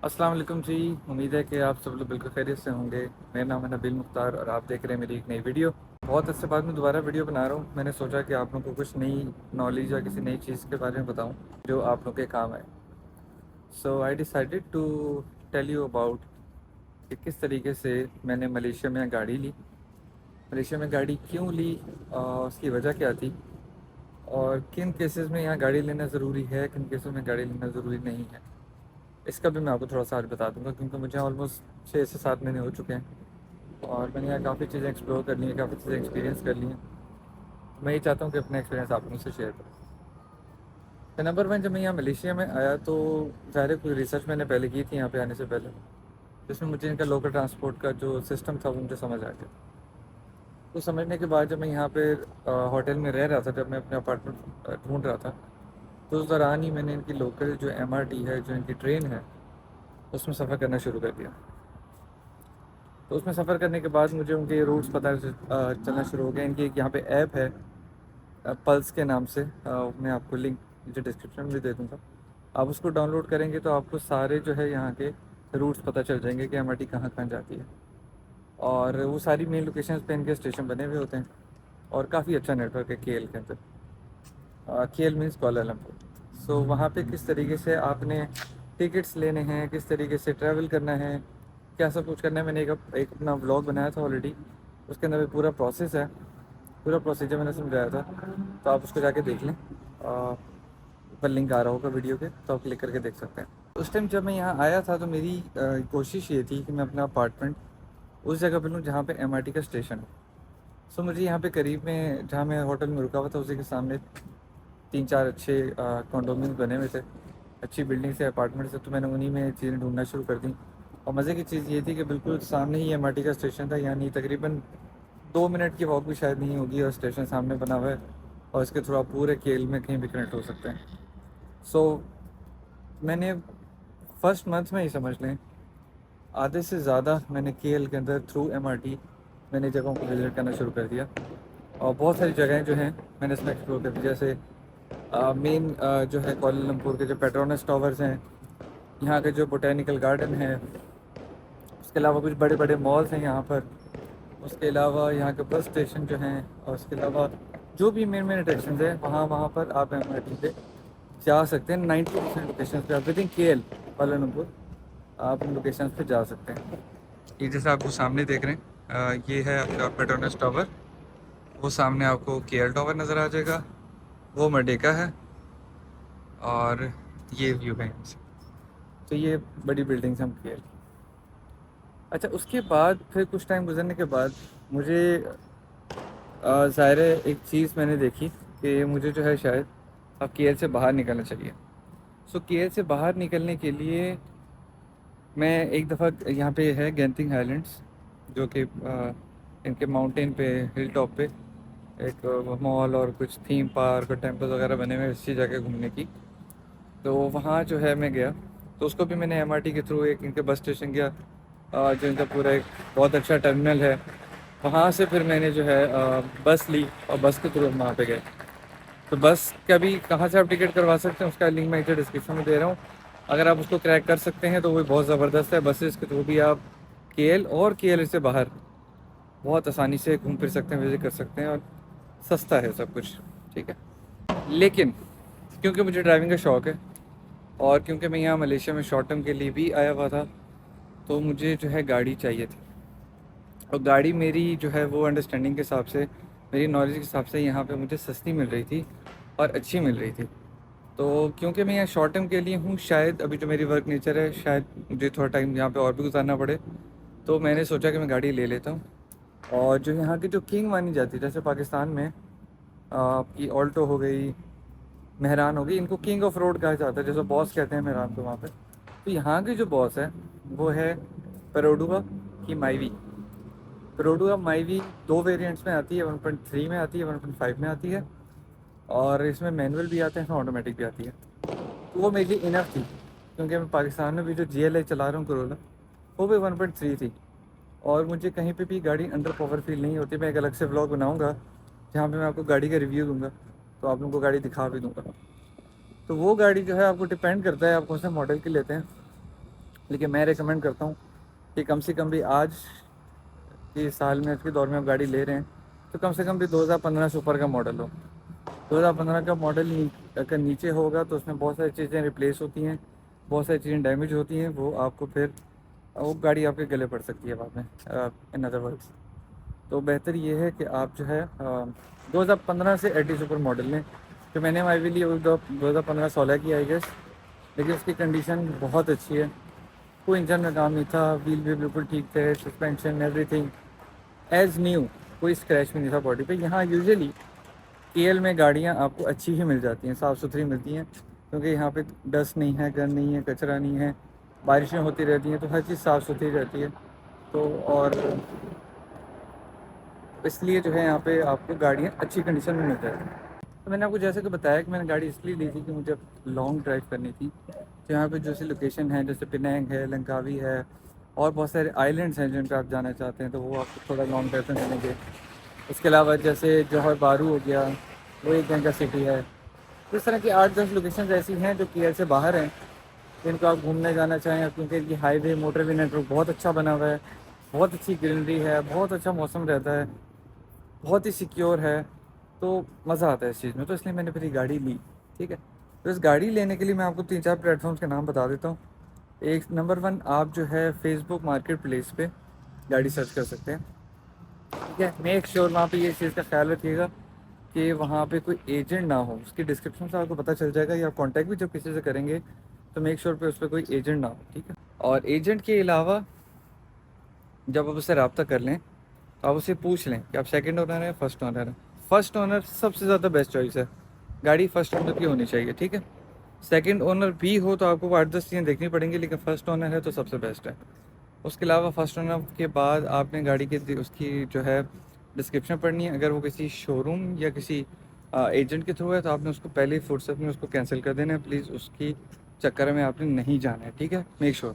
السلام علیکم جی، امید ہے کہ آپ سب لوگ بالکل خیریت سے ہوں گے۔ میرا نام ہے نبیل مختار اور آپ دیکھ رہے ہیں میری ایک نئی ویڈیو۔ بہت عرصے بعد میں دوبارہ ویڈیو بنا رہا ہوں۔ میں نے سوچا کہ آپ لوگوں کو کچھ نئی نالج یا کسی نئی چیز کے بارے میں بتاؤں جو آپ لوگ کے کام آئے۔ So I decided to tell you about کہ کس طریقے سے میں نے ملیشیا میں گاڑی لی، ملیشیا میں گاڑی کیوں لی، اس کی وجہ کیا تھی، اور کن کیسز میں یہاں گاڑی لینا ضروری ہے، کن کیسز میں گاڑی لینا ضروری نہیں ہے۔ اس کا بھی میں آپ کو تھوڑا سا آج بتا دوں گا، کیونکہ مجھے آلموسٹ 6 سے 7 مہینے ہو چکے ہیں اور میں نے یہاں کافی چیزیں ایکسپلور کر لی ہیں، کافی چیزیں ایکسپیرینس کر لی ہیں۔ میں یہ چاہتا ہوں کہ اپنا ایکسپیرینس آپ لوگوں سے شیئر کروں۔ تو نمبر 1، جب میں یہاں ملیشیا میں آیا تو ظاہر ہے کوئی ریسرچ میں نے پہلے کی تھی یہاں پہ آنے سے پہلے، جس میں مجھے ان کا لوکل ٹرانسپورٹ کا جو سسٹم تھا وہ مجھے سمجھ آ گیا۔ تو سمجھنے کے بعد جب میں یہاں پہ ہوٹل میں رہ رہا تھا، جب میں اپنے اپارٹمنٹ ڈھونڈ رہا تھا، تو اس دوران ہی میں نے ان کی لوکل جو MRT ہے، جو ان کی ٹرین ہے، اس میں سفر کرنا شروع کر دیا۔ تو اس میں سفر کرنے کے بعد مجھے ان کے روٹس پتہ چلنا شروع ہو گیا۔ ان کی ایک یہاں پہ ایپ ہے پلس کے نام سے، میں آپ کو لنک مجھے ڈسکرپشن میں بھی دے دوں گا۔ آپ اس کو ڈاؤن لوڈ کریں گے تو آپ کو سارے جو ہے یہاں کے روٹس پتہ چل جائیں گے کہ MRT کہاں کہاں جاتی ہے، اور وہ ساری مین لوکیشنز پہ ان کے اسٹیشن بنے ہوئے ہوتے ہیں، اور کافی اچھا نیٹ ورک ہے KL کے اندر۔ KL means Kuala Lumpur. سو وہاں پہ کس طریقے سے آپ نے ٹکٹس لینے ہیں، کس طریقے سے ٹریول کرنا ہے، کیا سب کچھ کرنا ہے۔ میں نے ایک اپنا ولاگ بنایا تھا آلریڈی، اس کے اندر بھی پورا پروسیس ہے، پورا پروسیجر میں نے سمجھایا تھا، تو آپ اس کو جا کے دیکھ لیں۔ اوپر لنک آ رہا ہوگا ویڈیو کے، تو آپ کلک کر کے دیکھ سکتے ہیں۔ اس ٹائم جب میں یہاں آیا تھا تو میری کوشش یہ تھی کہ میں اپنا اپارٹمنٹ اس جگہ پہ لوں جہاں پہ MRT کا اسٹیشن ہے۔ سو مجھے یہاں پہ قریب میں جہاں میں ہوٹل میں رکا ہوا تھا اسی کے سامنے 3-4 اچھے کانڈومینس بنے ہوئے تھے، اچھی بلڈنگ سے، اپارٹمنٹ سے، تو میں نے انہی میں چیزیں ڈھونڈنا شروع کر دیں۔ اور مزے کی چیز یہ تھی کہ بالکل سامنے ہی MRT کا اسٹیشن تھا، یعنی تقریباً 2 منٹ کی واک بھی شاید نہیں ہوگی، اور اسٹیشن سامنے بنا ہوا ہے، اور اس کے تھرو آپ پورے KL میں کہیں بھی کنیکٹ ہو سکتے ہیں۔ سو میں نے فرسٹ منتھ میں ہی سمجھ لیں آدھے سے زیادہ میں نے KL کے اندر تھرو MRT میں نے جگہوں کو وزٹ کرنا شروع کر دیا، اور بہت ساری جگہیں جو ہیں میں نے اس میں ایکسپلور کر دی، جیسے مین جو ہے کوالالمپور کے جو پیٹرونس ٹاورز ہیں، یہاں کے جو بوٹینیکل گارڈن ہے، اس کے علاوہ کچھ بڑے بڑے مالز ہیں یہاں پر، اس کے علاوہ یہاں کے بس اسٹیشن جو ہیں، اور اس کے علاوہ جو بھی مین اٹریکشنز ہیں وہاں پر آپ MRT پہ جا سکتے ہیں۔ 90% لوکیشنز پہ آپ ود ان KL کوالالمپور آپ ان لوکیشنز پہ جا سکتے ہیں۔ یہ جیسے آپ کو سامنے دیکھ رہے ہیں، یہ ہے آپ کا پیٹرونس ٹاور، وہ سامنے آپ کو KL ٹاور نظر آ جائے گا، وہ مرڈیکا ہے، اور یہ ویو ہے یہاں سے۔ تو یہ بڑی بلڈنگس ہم KL کی۔ اچھا، اس کے بعد پھر کچھ ٹائم گزرنے کے بعد مجھے ظاہر ہے ایک چیز میں نے دیکھی کہ مجھے جو ہے شاید اب KL سے باہر نکلنا چاہیے۔ سو KL سے باہر نکلنے کے لیے میں ایک دفعہ یہاں پہ ہے گینتنگ ہائیلینڈس، جو کہ ان کے ماؤنٹین پہ، ہل ٹاپ پہ ایک مال اور کچھ تھیم پارک اور ٹیمپل وغیرہ بنے ہوئے اچھی جگہ گھومنے کی۔ تو وہاں جو ہے میں گیا، تو اس کو بھی میں نے MRT کے تھرو ایک ان کے بس اسٹیشن گیا، جو ان کا پورا ایک بہت اچھا ٹرمینل ہے، وہاں سے پھر میں نے جو ہے بس لی، اور بس کے تھرو ہم وہاں پہ گئے۔ تو بس کا بھی کہاں سے آپ ٹکٹ کروا سکتے ہیں اس کا لنک میں ادھر ڈسکرپشن میں دے رہا ہوں۔ اگر آپ اس کو کریک کر سکتے ہیں تو وہ بہت زبردست ہے، بسز کے تھرو بھی آپ KL اور KL سے باہر بہت آسانی سے گھوم پھر سکتے ہیں، وزٹ کر سکتے ہیں، اور سستا ہے سب کچھ، ٹھیک ہے۔ لیکن کیونکہ مجھے ڈرائیونگ کا شوق ہے، اور کیونکہ میں یہاں ملیشیا میں شارٹ ٹرم کے لیے بھی آیا ہوا تھا، تو مجھے جو ہے گاڑی چاہیے تھی، اور گاڑی میری جو ہے وہ انڈرسٹینڈنگ کے حساب سے، میری نالج کے حساب سے یہاں پہ مجھے سستی مل رہی تھی اور اچھی مل رہی تھی۔ تو کیونکہ میں یہاں شارٹ ٹرم کے لیے ہوں، شاید ابھی جو میری ورک نیچر ہے، شاید مجھے تھوڑا ٹائم یہاں پہ اور بھی گزارنا پڑے، تو میں نے سوچا کہ میں گاڑی لے لیتا ہوں۔ اور جو یہاں کی جو کنگ مانی جاتی ہے، جیسے پاکستان میں آپ کی آلٹو ہو گئی، مہران ہو گئی، ان کو کنگ آف روڈ کہا جاتا ہے، جیسے باس کہتے ہیں مہران کو وہاں پہ۔ تو یہاں کی جو باس ہے وہ ہے پیروڈوا کی مائیوی۔ پیروڈوا مائیوی 2 ویریئنٹس میں آتی ہے، 1.3 میں آتی ہے، 1.5 میں آتی ہے، اور اس میں مینول بھی آتے ہیں، اس میں آٹومیٹک بھی آتی ہے۔ تو وہ میری لیے انف تھی، کیونکہ میں پاکستان میں بھی جو GLA چلا رہا ہوں کرولا، وہ بھی 1.3 تھی، اور مجھے کہیں پہ بھی گاڑی انڈر پاور فیل نہیں ہوتی۔ میں ایک الگ سے ولاگ بناؤں گا جہاں پہ میں آپ کو گاڑی کا ریویو دوں گا، تو آپ لوگوں کو گاڑی دکھا بھی دوں گا۔ تو وہ گاڑی جو ہے آپ کو ڈپینڈ کرتا ہے آپ کون سے ماڈل کی لیتے ہیں، لیکن میں ریکمینڈ کرتا ہوں کہ کم سے کم بھی آج کے سال میں، آج کے دور میں آپ گاڑی لے رہے ہیں تو کم سے کم بھی 2015 سے اوپر کا ماڈل ہو۔ 2015 کا ماڈل اگر نیچے ہوگا تو اس میں بہت ساری چیزیں ریپلیس ہوتی ہیں، بہت ساری چیزیں ڈیمیج ہوتی ہیں، وہ آپ کو پھر وہ گاڑی آپ کے گلے پڑ سکتی ہے بعد میں، ان ادر ورڈس۔ تو بہتر یہ ہے کہ آپ جو ہے 2015 سے 80 سپر ماڈل لیں۔ جو میں نے آئی وی لی وہ 2015-16 کی آئی گیس، لیکن اس کی کنڈیشن بہت اچھی ہے، کوئی انجن میں کام نہیں تھا، ویل بھی بالکل ٹھیک تھے، suspension every thing as new, کوئی اسکریچ بھی نہیں تھا باڈی پہ۔ یہاں یوزلی کے ایل میں گاڑیاں آپ کو اچھی ہی مل جاتی ہیں، صاف ستھری ملتی ہیں، کیونکہ یہاں پہ ڈسٹ نہیں ہے، گند نہیں ہے، کچرا نہیں ہے، بارشیں ہوتی رہتی ہیں تو ہر چیز صاف ستھری رہتی ہے۔ تو اور اس لیے جو ہے یہاں پہ آپ کو گاڑیاں اچھی کنڈیشن میں مل جاتی ہیں۔ تو میں نے آپ کو جیسے کہ بتایا کہ میں نے گاڑی اس لیے لی تھی کہ مجھے لانگ ڈرائیو کرنی تھی، تو یہاں پہ جو سی لوکیشن ہے جیسے پنینگ ہے، لنکاوی ہے، اور بہت سارے آئلینڈس ہیں جن پہ آپ جانا چاہتے ہیں، تو وہ آپ کو تھوڑا لانگ ڈرائیو میں ملیں گے۔ اس کے علاوہ جیسے جوہر بارو ہو گیا، وہ ایک گنگا سٹی ہے۔ اس طرح کی 8-10 لوکیشنز ایسی ہیں جو کے ایل سے باہر ہیں، جن کو آپ گھومنے جانا چاہیں، کیونکہ یہ ہائی وے موٹر وے نیٹ ورک بہت اچھا بنا ہوا ہے، بہت اچھی گرینری ہے، بہت اچھا موسم رہتا ہے، بہت ہی سیکیور ہے، تو مزہ آتا ہے اس چیز میں۔ تو اس لیے میں نے پھر یہ گاڑی لی، ٹھیک ہے۔ تو اس گاڑی لینے کے لیے میں آپ کو 3-4 پلیٹ فارمس کے نام بتا دیتا ہوں۔ ایک نمبر 1، آپ جو ہے فیس بک مارکیٹ پلیس پہ گاڑی سرچ کر سکتے ہیں، ٹھیک ہے۔ میک شیور وہاں پہ یہ چیز کا خیال رکھیے گا کہ وہاں پہ کوئی ایجنٹ نہ ہو، اس کی ڈسکرپشن سے آپ کو پتہ چل جائے گا، یا کانٹیکٹ بھی جب کسی سے کریں گے تو میک شیور پہ اس پہ کوئی ایجنٹ نہ ہو، ٹھیک ہے۔ اور ایجنٹ کے علاوہ جب آپ اس سے رابطہ کر لیں تو آپ اسے پوچھ لیں کہ آپ سیکنڈ اونر ہیں، فرسٹ اونر ہیں۔ فرسٹ اونر سب سے زیادہ بیسٹ چوائس ہے، گاڑی فرسٹ اونر کی ہونی چاہیے، ٹھیک ہے۔ سیکنڈ اونر بھی ہو تو آپ کو 8-10 چیزیں دیکھنی پڑیں گی، لیکن فرسٹ اونر ہے تو سب سے بیسٹ ہے۔ اس کے علاوہ فرسٹ اونر کے بعد آپ نے گاڑی کی اس کی جو ہے ڈسکرپشن پڑھنی ہے۔ اگر وہ کسی شو روم یا کسی ایجنٹ کے تھرو ہے تو آپ نے اس کو پہلے فرصت میں اس کو کینسل کر دینا ہے، پلیز اس کی چکر میں آپ نے نہیں جانا ہے، ٹھیک ہے، میک شور۔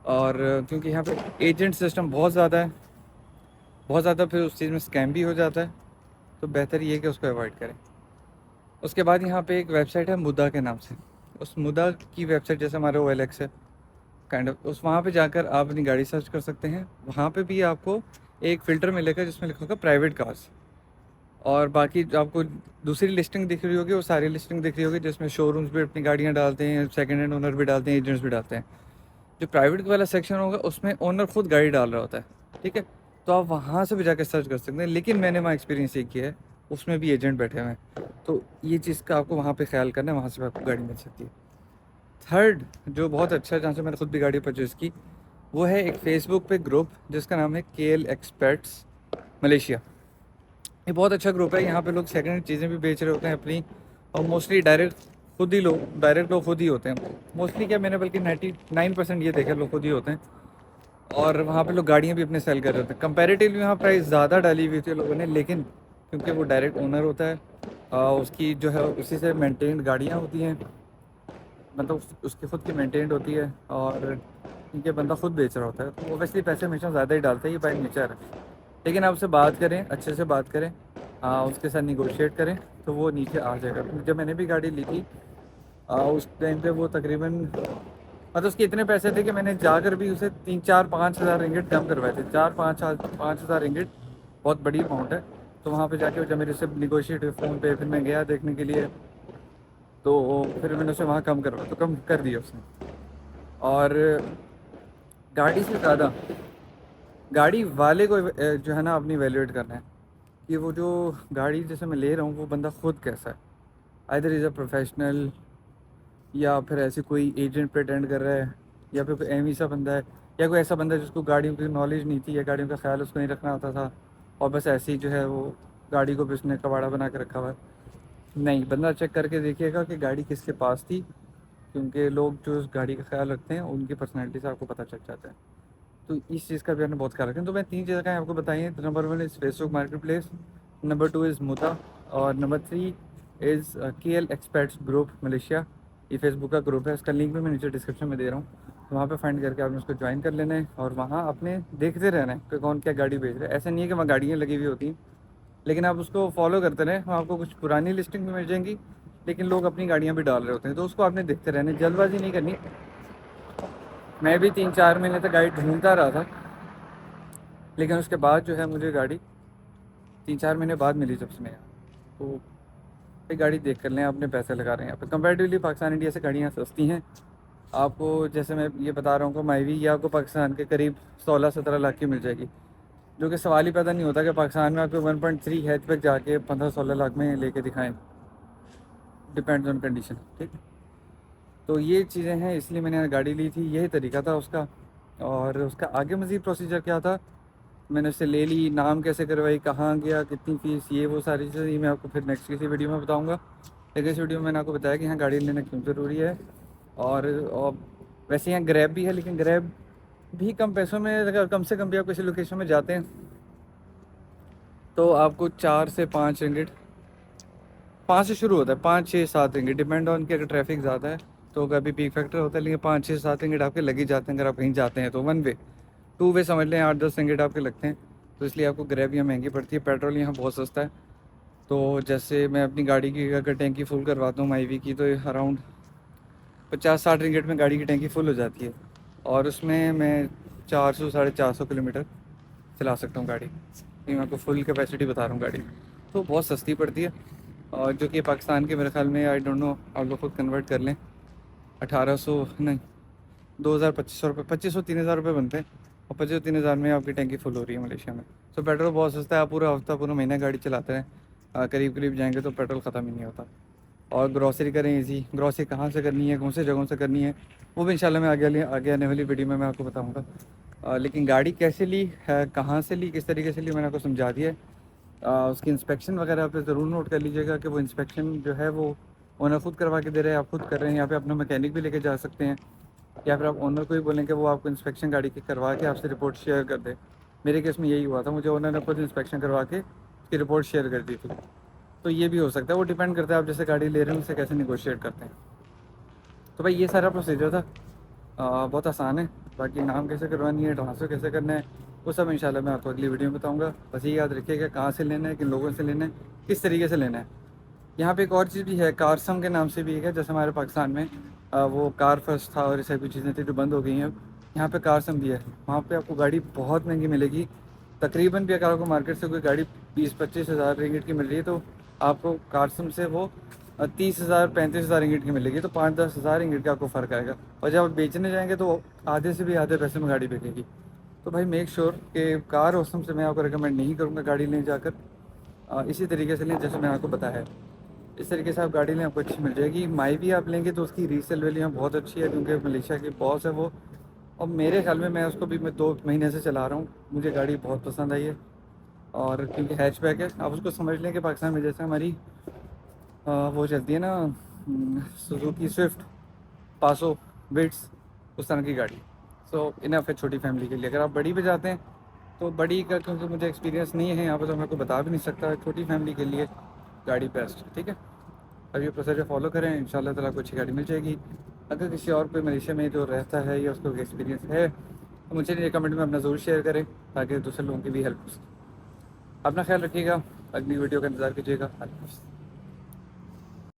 اور کیونکہ یہاں پہ ایجنٹ سسٹم بہت زیادہ ہے، بہت زیادہ، پھر اس چیز میں اسکیم بھی ہو جاتا ہے، تو بہتر یہ ہے کہ اس کو اوائڈ کریں۔ اس کے بعد یہاں پہ ایک ویب سائٹ ہے مدا کے نام سے، اس مدا کی ویب سائٹ جیسے ہمارے OLX ہے کائنڈ آف، اس وہاں پہ جا کر آپ اپنی گاڑی سرچ کر سکتے ہیں۔ وہاں پہ بھی آپ کو ایک فلٹر ملے گا جس میں لکھا ہوگا پرائیویٹ کارز، اور باقی جو آپ کو دوسری لسٹنگ دکھ رہی ہوگی وہ ساری لسٹنگ دکھ رہی ہوگی جس میں شو رومز بھی اپنی گاڑیاں ڈالتے ہیں، سیکنڈ ہینڈ اونر بھی ڈالتے ہیں، ایجنٹس بھی ڈالتے ہیں۔ جو پرائیویٹ والا سیکشن ہوگا اس میں اونر خود گاڑی ڈال رہا ہوتا ہے، ٹھیک ہے، تو آپ وہاں سے بھی جا کے سرچ کر سکتے ہیں۔ لیکن میں نے وہاں ایکسپیرینس یہ کیا ہے اس میں بھی ایجنٹ بیٹھے ہوئے ہیں، تو یہ چیز کا آپ کو وہاں پہ خیال کرنا ہے، وہاں سے بھی آپ کو گاڑی مل سکتی ہے۔ تھرڈ جو بہت اچھا ہے، جہاں سے میں نے خود بھی گاڑی پرچیز کی، وہ ہے ایک فیس بک پہ گروپ جس کا نام ہے KL ایکسپرٹس ملیشیا۔ یہ بہت اچھا گروپ ہے، یہاں پہ لوگ سیکنڈ ہینڈ چیزیں بھی بیچ رہے ہوتے ہیں اپنی، اور موسٹلی ڈائریکٹ لوگ خود ہی ہوتے ہیں، موسٹلی کیا، میں نے بلکہ 99% یہ دیکھا لوگ خود ہی ہوتے ہیں، اور وہاں پہ لوگ گاڑیاں بھی اپنے سیل کر رہے ہوتے ہیں۔ کمپیریٹیولی وہاں پرائز زیادہ ڈالی ہوئی تھی لوگوں نے، لیکن کیونکہ وہ ڈائریکٹ اونر ہوتا ہے، اس کی جو ہے اسی سے مینٹینڈ گاڑیاں ہوتی ہیں، مطلب اس کی خود کی مینٹینڈ ہوتی ہے، اور کیونکہ بندہ خود بیچ رہا ہوتا ہے تو اوبیسلی پیسے ہمیشہ زیادہ ہی ڈالتا ہے، یہ بائی نیچر ہے۔ لیکن آپ سے بات کریں، اچھے سے بات کریں، اس کے ساتھ نیگوشیٹ کریں تو وہ نیچے آ جائے گا۔ جب میں نے بھی گاڑی لی تھی اس ٹائم پہ وہ تقریباً مطلب اس کے اتنے پیسے تھے کہ میں نے جا کر بھی اسے 3-4-5 ہزار رنگٹ کم کروائے تھے، 4-5 ہزار رنگٹ بہت بڑی اماؤنٹ ہے۔ تو وہاں پہ جا کے جب میرے سے نیگوشیٹ ہوئے فون پہ، پھر میں گیا دیکھنے کے لیے، تو پھر میں نے اسے وہاں کم کروا تو کم کر دیا اس نے۔ اور گاڑی سے زیادہ گاڑی والے کو جو ہے نا اپنی ایویلیویٹ کرنا ہے کہ وہ جو گاڑی جیسے میں لے رہا ہوں وہ بندہ خود کیسا ہے، آئدر از اے پروفیشنل، یا پھر ایسے کوئی ایجنٹ پریٹینڈ کر رہا ہے، یا پھر کوئی ایویں سا بندہ ہے، یا کوئی ایسا بندہ ہے جس کو گاڑیوں کی نالج نہیں تھی یا گاڑیوں کا خیال اس کو نہیں رکھنا آتا تھا، اور بس ایسے ہی جو ہے وہ گاڑی کو بھی اس نے کباڑا بنا کے رکھا ہوا ہے۔ نہیں، بندہ چیک کر کے دیکھیے گا کہ گاڑی کس کے پاس تھی، کیونکہ لوگ جو اس گاڑی کا خیال رکھتے ہیں ان کی پرسنالٹی سے آپ کو پتہ چل جاتا ہے، تو اس چیز کا بھی آپ نے بہت خیال رکھیں۔ تو میں 3 جگہیں آپ کو بتائی ہیں، number 1 is face book market place, number 2 از مدا، اور نمبر 3 از KL ایکسپرٹس گروپ ملیشیا۔ یہ فیس بک کا گروپ ہے، اس کا لنک بھی میں نیچے ڈسکرپشن میں دے رہا ہوں، تو وہاں پہ فائنڈ کر کے آپ نے اس کو جوائن کر لینا ہے، اور وہاں اپنے دیکھتے رہنا ہے کہ کون کیا گاڑی بیچ رہا ہے۔ ایسا نہیں ہے کہ وہاں گاڑیاں لگی ہوئی ہوتی ہیں، لیکن آپ اس کو فالو کرتے رہیں، وہاں آپ کو کچھ پرانی لسٹنگ بھی مل جائیں گی، لیکن لوگ اپنی گاڑیاں بھی ڈال رہے ہوتے ہیں، تو اس کو آپ نے دیکھتے رہنا ہے، جلد بازی نہیں کرنی، میں بھی 3-4 مہینے تک گاڑی ڈھونڈتا رہا تھا، لیکن اس کے بعد جو ہے مجھے گاڑی 3-4 مہینے بعد ملی جب سے میں یہاں، تو یہ گاڑی دیکھ کر لیں، اپنے پیسے لگا رہے ہیں یہاں پہ کمپیریٹیولی پاکستان انڈیا سے گاڑیاں سستی ہیں. آپ کو جیسے میں یہ بتا رہا ہوں کہ مائیوی یہ آپ کو پاکستان کے قریب 16-17 لاکھ کی مل جائے گی، جو کہ سوال ہی پیدا نہیں ہوتا کہ پاکستان میں آپ کو 1.3 ہیچ بیک جا کے 15-16 لاکھ میں لے کے دکھائیں، ڈپینڈز آن کنڈیشن. ٹھیک، تو یہ چیزیں ہیں، اس لیے میں نے گاڑی لی تھی، یہی طریقہ تھا اس کا. اور اس کا آگے مزید پروسیجر کیا تھا، میں نے اسے لے لی، نام کیسے کروائی، کہاں گیا، کتنی فیس، یہ وہ ساری چیزیں یہ میں آپ کو پھر نیکسٹ کسی ویڈیو میں بتاؤں گا. لیکن اس ویڈیو میں نے آپ کو بتایا کہ یہاں گاڑی لینا کیوں ضروری ہے. اور ویسے یہاں گریب بھی ہے، لیکن گریب بھی کم پیسوں میں، اگر کم سے کم بھی آپ کسی لوکیشن میں جاتے ہیں تو آپ کو 4 سے 5 رنگٹ، 5 سے شروع ہوتا ہے، 5-6-7 رنگٹ ڈپینڈ آن کہ اگر ٹریفک زیادہ ہے تو کبھی پیک فیکٹر ہوتا ہے، لیکن 5-6-7 رنگٹ آپ کے لگ ہی جاتے ہیں اگر آپ کہیں جاتے ہیں تو. 1 وے 2 وے سمجھ لیں 8-10 رنگٹ آپ کے لگتے ہیں. تو اس لیے آپ کو گریب یہاں مہنگی پڑتی ہے. پیٹرول یہاں بہت سستا ہے، تو جیسے میں اپنی گاڑی کی اگر ٹینکی فل کرواتا ہوں مائیوی کی تو اراؤنڈ 50-60 رنگٹ میں گاڑی کی ٹینکی فل ہو جاتی ہے، اور اس میں 400-450 کلو میٹر چلا سکتا ہوں گاڑی. یہ میں آپ کو فل کیپیسٹی بتا رہا ہوں گاڑی، تو بہت سستی پڑتی ہے. اور جو کہ پاکستان کے میرے خیال میں آئی ڈونٹ نو، آپ لوگ خود کنورٹ کر لیں، 1800 نہیں 2200-2500 روپے، 2500-3000 روپے بنتے ہیں، اور 2500-3000 میں آپ کی ٹینکی فل ہو رہی ہے ملیشیا میں. تو پیٹرول بہت سستا ہے، آپ پورا ہفتہ پورا مہینہ گاڑی چلاتے ہیں، قریب قریب جائیں گے تو پیٹرول ختم ہی نہیں ہوتا. اور گروسری کریں ایزی، گروسری کہاں سے کرنی ہے، کون سے جگہوں سے کرنی ہے، وہ بھی انشاءاللہ میں آگے آنے والی ویڈیو میں آپ کو بتاؤں گا. لیکن گاڑی کیسے لی ہے، کہاں سے لی، کس طریقے سے لی، میں نے آپ کو سمجھا دیا ہے. اس کی انسپیکشن وغیرہ پہ ضرور نوٹ کر لیجیے گا کہ وہ انسپیکشن جو ہے وہ اونر خود کروا کے دے رہے ہیں، آپ خود کر رہے ہیں. یہاں پہ اپنا میکینک بھی لے کے جا سکتے ہیں، یا پھر آپ اونر کو ہی بولیں کہ وہ آپ کو انسپیکشن گاڑی کی کروا کے آپ سے رپورٹ شیئر کر دے. میرے کیس میں یہی ہوا تھا، مجھے اونر نے خود انسپیکشن کروا کے اس کی رپورٹ شیئر کر دی تھی. تو یہ بھی ہو سکتا ہے، وہ ڈیپینڈ کرتا ہے آپ جیسے گاڑی لے رہے ہیں ان سے کیسے نیگوشیٹ کرتے ہیں. تو بھائی یہ سارا پروسیجر تھا، بہت آسان ہے. باقی نام کیسے کروانی ہے، ٹرانسفر کیسے کرنا ہے، وہ سب انشاءاللہ میں آپ کو اگلی ویڈیو میں بتاؤں گا. بس یہ یاد رکھیے کہ کہاں سے لینا ہے، کن لوگوں سے لینا ہے، کس طریقے سے لینا ہے. یہاں پہ ایک اور چیز بھی ہے، کارسم کے نام سے بھی ہے، جیسے ہمارے پاکستان میں وہ کار فرسٹ تھا اور یہ سب چیزیں تھیں جو بند ہو گئی ہیں اب. یہاں پہ کارسم بھی ہے، وہاں پہ آپ کو گاڑی بہت مہنگی ملے گی. تقریباً بھی اگر آپ کو مارکیٹ سے کوئی گاڑی 20-25 ہزار رنگٹ کی مل رہی ہے تو آپ کو کارسم سے وہ 30,000-35,000 رنگٹ کی ملے گی. تو 5-10 ہزار رنگٹ کا آپ کو فرق آئے گا، اور جب آپ بیچنے جائیں گے تو آدھے سے بھی آدھے پیسے میں گاڑی بکے گی. تو بھائی میک شور کہ کار اوسم سے میں آپ کو ریکمینڈ نہیں کروں گا گاڑی لیں جا کر. اسی طریقے سے لیں جیسے میں آپ کو بتایا ہے، اس طریقے سے آپ گاڑی لیں، آپ کو اچھی مل جائے گی. مائیوی آپ لیں گے تو اس کی ریسیل ویلیو بہت اچھی ہے، کیونکہ ملیشیا کی باس ہے وہ. اور میرے خیال میں اس کو بھی 2 مہینے سے چلا رہا ہوں، مجھے گاڑی بہت پسند آئی ہے. اور کیونکہ ہیچ بیک ہے، آپ اس کو سمجھ لیں کہ پاکستان میں جیسے ہماری وہ چلتی ہے نا سوزوکی سوئفٹ، پاسو، بٹس، اس طرح کی گاڑی. سو انف ہے چھوٹی فیملی کے لیے. اگر آپ بڑی پہ جاتے ہیں تو بڑی کا کیونکہ مجھے ایکسپیرینس نہیں ہے یہاں پہ تو میں کو بتا بھی نہیں سکتا. چھوٹی فیملی کے لیے گاڑی بیسٹ. ٹھیک ہے، اب یہ پروسیجر فالو کریں، انشاءاللہ تعالیٰ کو اچھی گاڑی مل جائے گی. اگر کسی اور کوئی ملیشیا میں جو رہتا ہے یا اس کو ایکسپیرینس ہے تو مجھے یہ کمنٹ میں اپنا ضرور شیئر کریں تاکہ دوسرے لوگوں کی بھی ہیلپ ہو سکے. اپنا خیال رکھیے گا، اگلی ویڈیو کا انتظار کیجیے گا. اللہ حافظ.